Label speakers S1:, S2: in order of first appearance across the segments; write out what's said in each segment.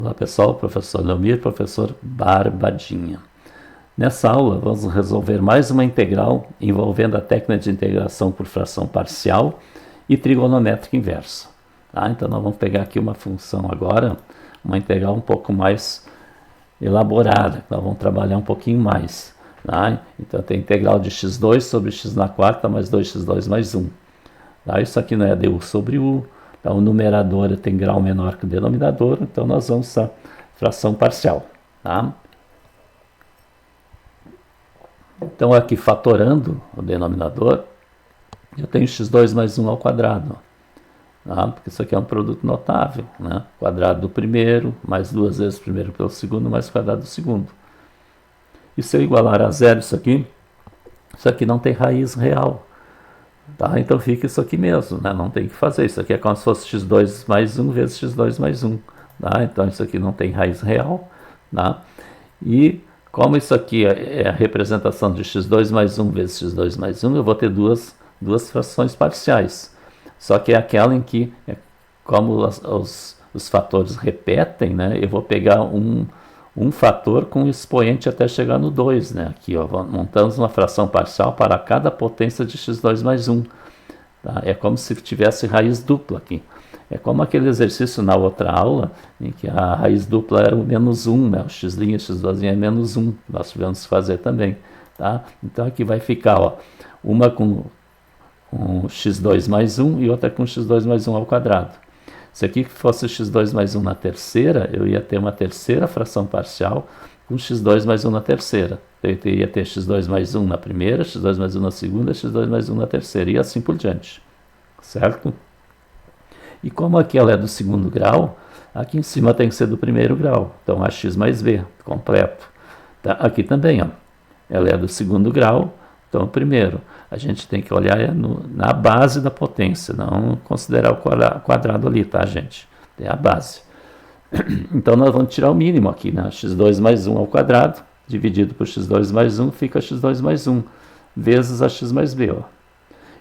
S1: Olá pessoal, professor Leomir, professor Barbadinha. Nessa aula vamos resolver mais uma integral envolvendo a técnica de integração por fração parcial e trigonométrica inversa. Tá? Então nós vamos pegar aqui uma função agora, uma integral um pouco mais elaborada, nós vamos trabalhar um pouquinho mais. Tá? Então tem integral de x2 sobre x na quarta mais 2x2 mais 1. Tá? Isso aqui não é du sobre u. Então, o numerador tem grau menor que o denominador, então nós vamos usar fração parcial. Tá? Então, aqui fatorando o denominador, eu tenho x2 mais 1 ao quadrado. Tá? Porque isso aqui é um produto notável. Né? Quadrado do primeiro, mais duas vezes o primeiro pelo segundo, mais o quadrado do segundo. E se eu igualar a zero isso aqui não tem raiz real. Tá? Então fica isso aqui mesmo, né? Não tem que fazer. Isso aqui é como se fosse x2 mais 1 vezes x2 mais 1. Tá? Então isso aqui não tem raiz real. Tá? E como isso aqui é a representação de x2 mais 1 vezes x2 mais 1, eu vou ter duas frações parciais. Só que é aquela em que, como os fatores repetem, né? Eu vou pegar um fator com expoente até chegar no 2, né? Aqui, ó, montamos uma fração parcial para cada potência de x2 mais 1. Tá? É como se tivesse raiz dupla aqui. É como aquele exercício na outra aula, em que a raiz dupla era o menos 1, né? O x', x2 é menos 1. Nós tivemos que fazer também. Tá? Então aqui vai ficar, ó, uma com x2 mais 1 e outra com x2 mais 1 ao quadrado. Se aqui fosse x2 mais 1 na terceira, eu ia ter uma terceira fração parcial com x2 mais 1 na terceira. Eu ia ter x2 mais 1 na primeira, x2 mais 1 na segunda, x2 mais 1 na terceira, e assim por diante. Certo? E como aqui ela é do segundo grau, aqui em cima tem que ser do primeiro grau. Então, ax mais b, completo. Tá? Aqui também, ó, ela é do segundo grau, então, primeiro, a gente tem que olhar na base da potência, não considerar o quadrado ali, tá, gente? É a base. Então, nós vamos tirar o mínimo aqui, né? x2 mais 1 ao quadrado, dividido por x2 mais 1, fica x2 mais 1, vezes ax mais b, ó.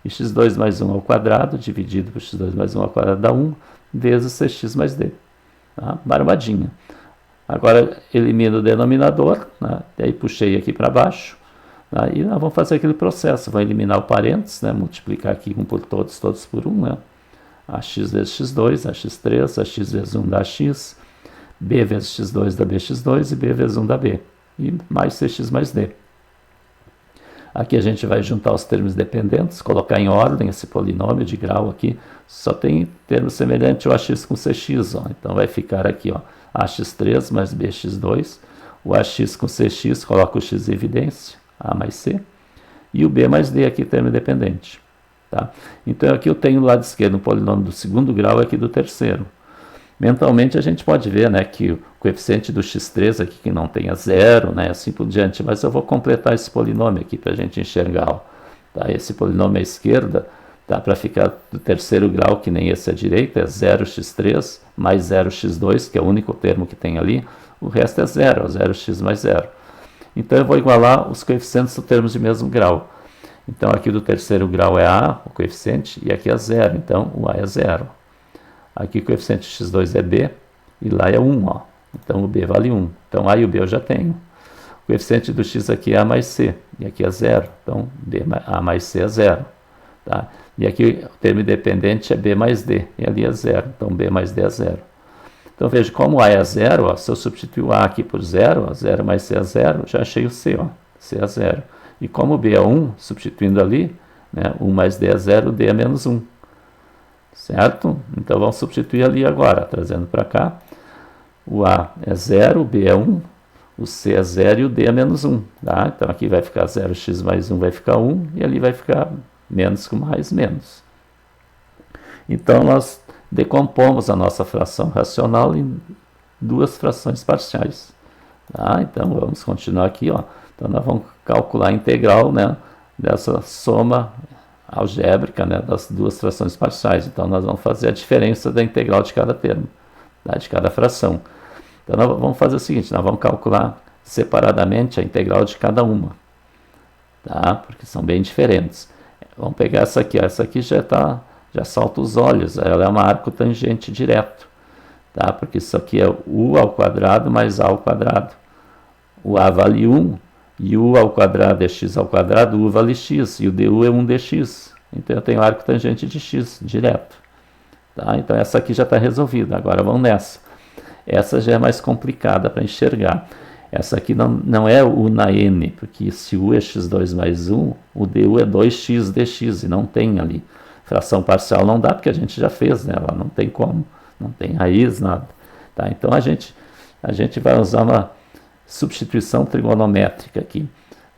S1: E x2 mais 1 ao quadrado, dividido por x2 mais 1 ao quadrado, dá 1, vezes cx mais d. Tá? Barbadinha. Agora, elimino o denominador, né? Daí puxei aqui para baixo. Aí nós vamos fazer aquele processo, vamos eliminar o parênteses, né? Multiplicar aqui 1 por todos, todos por 1, né? Ax vezes x2, ax3, ax vezes 1 dá x, b vezes x2 dá bx2 e b vezes 1 dá b. E mais cx mais d. Aqui a gente vai juntar os termos dependentes, colocar em ordem esse polinômio de grau aqui. Só tem termo semelhante ao ax com cx, ó. Então vai ficar aqui, ó, ax3 mais bx2. O ax com cx, coloca o x em evidência. A mais C, e o B mais D aqui, termo dependente. Tá? Então aqui eu tenho do lado esquerdo um polinômio do segundo grau e aqui do terceiro. Mentalmente a gente pode ver, né, que o coeficiente do x3 aqui que não tenha zero, né, assim por diante, mas eu vou completar esse polinômio aqui para a gente enxergar. Ó. Tá? Esse polinômio à esquerda dá para ficar do terceiro grau, que nem esse à direita, é 0x3 mais 0x2, que é o único termo que tem ali, o resto é zero, 0x mais 0. Então, eu vou igualar os coeficientes dos termos de mesmo grau. Então, aqui do terceiro grau é A, o coeficiente, e aqui é zero. Então, o A é zero. Aqui o coeficiente x2 é B, e lá é 1. Ó. Então, o B vale 1. Então, A e o B eu já tenho. O coeficiente do x aqui é A mais C, e aqui é zero. Então, A mais C é zero. Tá? E aqui o termo independente é B mais D, e ali é zero. Então, B mais D é zero. Então, veja, como A é zero, ó, se eu substituir o A aqui por zero, ó, 0 mais C é zero, já achei o C, ó, C é zero. E como B é 1, substituindo ali, né, 1 mais D é zero, D é menos 1. Certo? Então, vamos substituir ali agora, trazendo para cá. O A é 0, o B é 1, o C é 0 e o D é menos 1. Tá? Então, aqui vai ficar 0x mais 1 vai ficar 1, e ali vai ficar menos com mais, menos. Então, nós decompomos a nossa fração racional em duas frações parciais. Tá? Então, vamos continuar aqui. Ó. Então, nós vamos calcular a integral, né, dessa soma algébrica, né, das duas frações parciais. Então, nós vamos fazer a diferença da integral de cada termo, tá, de cada fração. Então, nós vamos fazer o seguinte, nós vamos calcular separadamente a integral de cada uma, tá? Porque são bem diferentes. Vamos pegar essa aqui. Ó. Essa aqui já salta os olhos, ela é uma arco tangente direto. tá? Porque isso aqui é u ao quadrado mais a ao quadrado. O a vale 1 e u ao quadrado é x ao quadrado, u vale x e o du é 1dx. Então eu tenho arco tangente de x direto. Tá? Então essa aqui já está resolvida. Agora vamos nessa. Essa já é mais complicada para enxergar. Essa aqui não é u na n, porque se u é x2 mais 1, o du é 2x dx, e não tem ali. Fração parcial não dá, porque a gente já fez, né? Ela não tem como, não tem raiz, nada. Tá? Então a gente vai usar uma substituição trigonométrica aqui.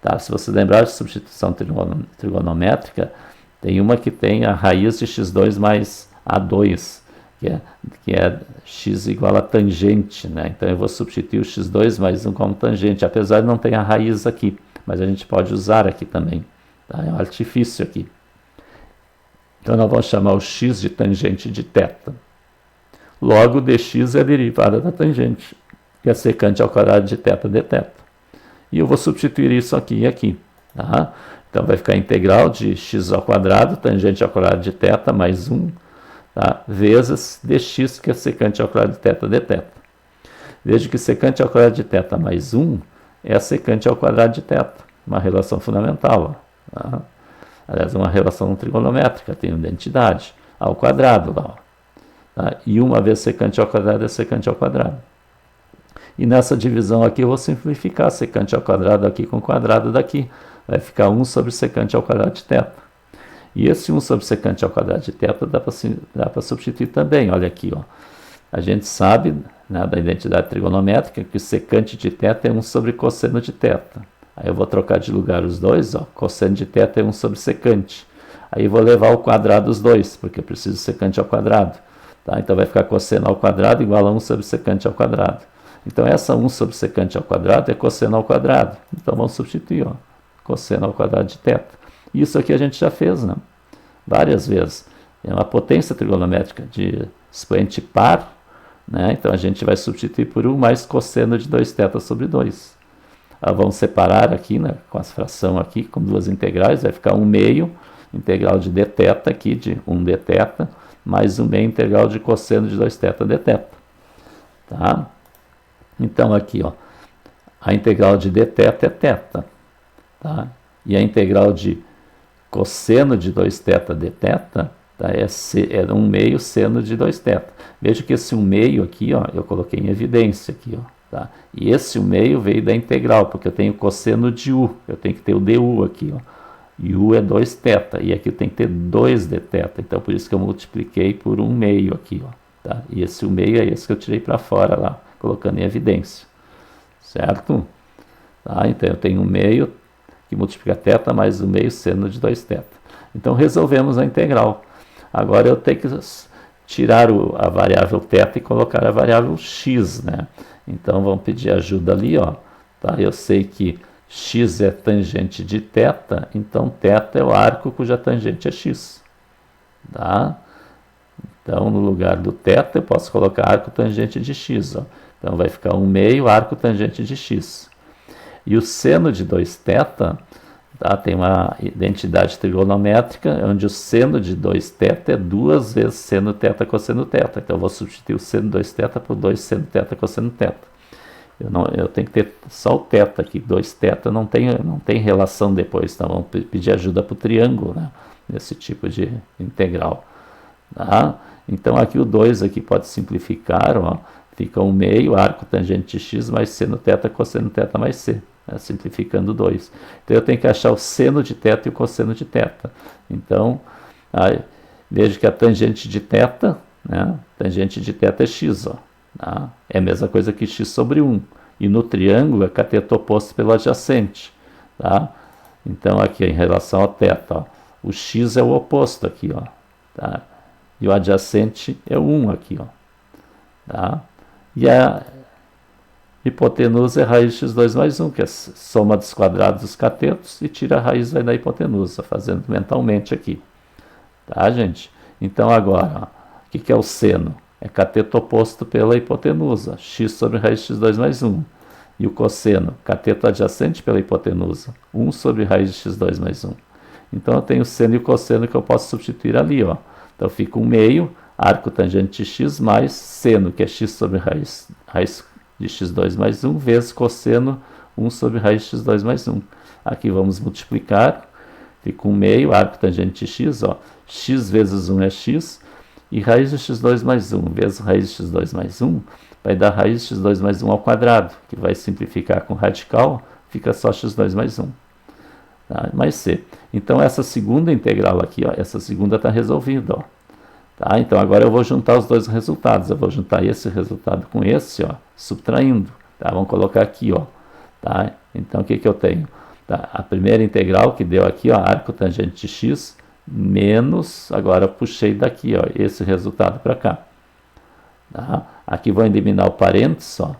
S1: Tá? Se você lembrar de substituição trigonométrica, tem uma que tem a raiz de x2 mais a2, que é x igual a tangente, né? Então eu vou substituir o x2 mais 1 como tangente, apesar de não ter a raiz aqui, mas a gente pode usar aqui também, tá? É um artifício aqui. Então nós vamos chamar o x de tangente de θ. Logo, dx é a derivada da tangente, que é secante ao quadrado de θ dθ. E eu vou substituir isso aqui e aqui, tá? Então vai ficar a integral de x ao quadrado, tangente ao quadrado de θ, mais 1, tá? Vezes dx, que é secante ao quadrado de θ dθ. Veja que secante ao quadrado de θ mais 1 é secante ao quadrado de θ, uma relação fundamental. Tá? Aliás, uma relação trigonométrica, tem uma identidade, ao quadrado lá. Tá? E uma vez secante ao quadrado é secante ao quadrado. E nessa divisão aqui eu vou simplificar secante ao quadrado aqui com quadrado daqui. Vai ficar 1 sobre secante ao quadrado de θ. E esse 1 sobre secante ao quadrado de θ dá para substituir também. Olha aqui, ó. A gente sabe, né, da identidade trigonométrica que secante de θ é 1 sobre cosseno de θ. Aí eu vou trocar de lugar os dois, ó. Cosseno de θ é 1 sobre secante. Aí eu vou levar ao quadrado os dois, porque eu preciso secante ao quadrado. Tá? Então vai ficar cosseno ao quadrado igual a 1 sobre secante ao quadrado. Então essa 1 sobre secante ao quadrado é cosseno ao quadrado. Então vamos substituir, ó. Cosseno ao quadrado de θ. Isso aqui a gente já fez, né? Várias vezes. É uma potência trigonométrica de expoente par, né? Então a gente vai substituir por 1 mais cosseno de 2θ sobre 2. Vamos separar aqui, né, com as frações aqui, com duas integrais, vai ficar 1 meio, integral de dθ aqui, de 1 dθ, mais 1 meio integral de cosseno de 2θ dθ. Tá? Então aqui, ó, a integral de dθ é θ. Tá? E a integral de cosseno de 2θ dθ, tá? É 1 meio seno de 2θ. Veja que esse 1 meio aqui, ó, eu coloquei em evidência aqui, ó, tá? E esse 1 meio veio da integral, porque eu tenho cosseno de u, eu tenho que ter o du aqui, ó. E u é 2θ, e aqui eu tenho que ter 2 dθ, então por isso que eu multipliquei por 1 meio aqui, ó, tá? E esse 1 meio é esse que eu tirei para fora lá, colocando em evidência, certo? Tá? Então eu tenho 1 meio que multiplica θ mais 1 meio seno de 2θ. Então resolvemos a integral. Agora eu tenho que tirar a variável θ e colocar a variável x, né? Então vamos pedir ajuda ali, ó. Tá? Eu sei que x é tangente de θ, então θ é o arco cuja tangente é x. Tá? Então no lugar do θ eu posso colocar arco tangente de x, ó. Então vai ficar 1 meio arco tangente de x. E o seno de 2θ, tá? Tem uma identidade trigonométrica, onde o seno de 2θ é 2 vezes seno θ cosseno θ. Então eu vou substituir o seno de 2θ por 2 seno θ cosseno θ. Eu tenho que ter só o θ aqui, 2θ não tem relação depois, então vamos pedir ajuda para o triângulo, né? Nesse tipo de integral. Tá? Então aqui o 2 aqui pode simplificar, ó. Fica 1 meio arco tangente de x mais seno θ cosseno θ mais c. Né, simplificando 2. Então eu tenho que achar o seno de θ e o cosseno de θ. Então, veja que a tangente de θ, né, tangente de θ é x, ó, tá? É a mesma coisa que x sobre 1. E no triângulo é cateto oposto pelo adjacente. Tá? Então aqui em relação ao θ, ó, o x é o oposto aqui, ó, tá? E o adjacente é o 1 aqui, ó, tá? E a hipotenusa é raiz de x2 mais 1, que é soma dos quadrados dos catetos, e tira a raiz da hipotenusa, fazendo mentalmente aqui. Tá, gente? Então agora, ó, o que é o seno? É cateto oposto pela hipotenusa, x sobre raiz de x2 mais 1. E o cosseno, cateto adjacente pela hipotenusa, 1 sobre raiz de x2 mais 1. Então eu tenho o seno e o cosseno que eu posso substituir ali, ó. Então fica 1 meio, arco tangente de x mais seno, que é x sobre raiz de x2 mais 1, vezes cosseno 1 sobre raiz de x2 mais 1. Aqui vamos multiplicar, fica 1 meio, arco tangente de x, ó, x vezes 1 é x, e raiz de x2 mais 1 vezes raiz de x2 mais 1 vai dar raiz de x2 mais 1 ao quadrado, que vai simplificar com radical, fica só x2 mais 1. Tá? Mais c. Então essa segunda integral aqui, ó, essa segunda está resolvida. Ó. Tá? Então agora eu vou juntar os dois resultados. Eu vou juntar esse resultado com esse, ó, subtraindo. Tá? Vamos colocar aqui. Ó. Tá? Então o que, que eu tenho? Tá? A primeira integral que deu aqui, ó, arco tangente de x, menos, agora eu puxei daqui, ó, esse resultado para cá. Tá? Aqui vou eliminar o parênteses, ó,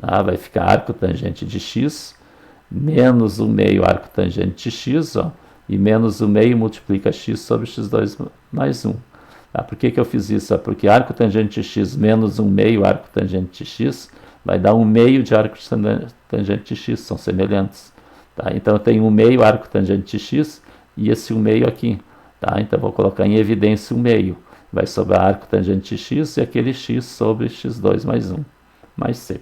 S1: tá? Vai ficar arco tangente de x, menos 1 meio arco tangente de x, ó, e menos 1 meio multiplica x sobre x2 mais 1. Tá? Por que, que eu fiz isso? Porque arco tangente de x menos 1 meio arco tangente de x vai dar 1 meio de arco tangente de x, são semelhantes. Tá? Então eu tenho 1 meio arco tangente de x e esse 1 meio aqui. Tá? Então vou colocar em evidência 1 meio. Vai sobrar arco tangente de x e aquele x sobre x2 mais 1, mais c.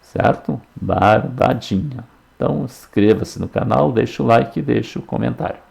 S1: Certo? Barbadinha. Então inscreva-se no canal, deixa o like e deixa o comentário.